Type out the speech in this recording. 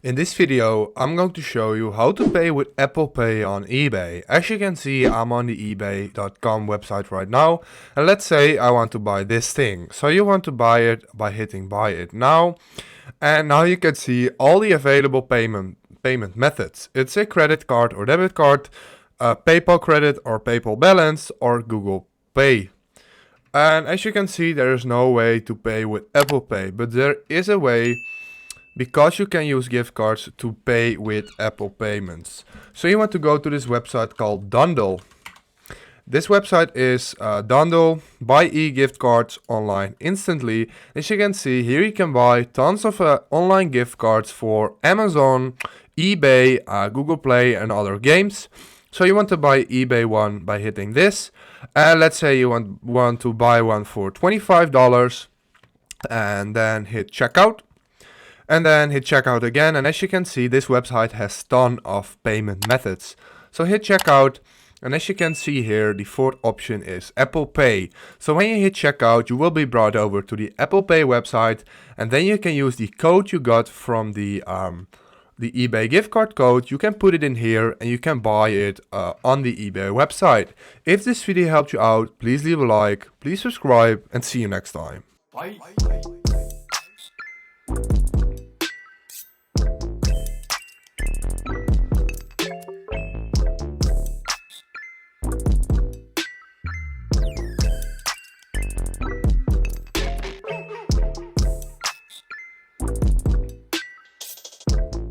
In this video, I'm going to show you how to pay with Apple Pay on eBay. As you can see, I'm on the ebay.com website right now. And let's say I want to buy this thing. So you want to buy it by hitting buy it now. And now you can see all the available payment methods. It's a credit card or debit card, PayPal credit or PayPal balance, or Google Pay. And as you can see, there is no way to pay with Apple Pay, but there is a way, because you can use gift cards to pay with Apple payments. So you want to go to this website called Dundle. This website is Dundle, buy e-gift cards online instantly. As you can see here, you can buy tons of online gift cards for Amazon, eBay, Google Play and other games. So you want to buy eBay one by hitting this. Let's say you want to buy one for $25 and then hit checkout. And then hit checkout again, and as you can see, this website has ton of payment methods. So hit checkout, and as you can see here, the fourth option is Apple Pay. So when you hit checkout, you will be brought over to the Apple Pay website, and then you can use the code you got from the eBay gift card code. You can put it in here, and you can buy it on the eBay website. If this video helped you out, please leave a like, please subscribe, and see you next time. Bye.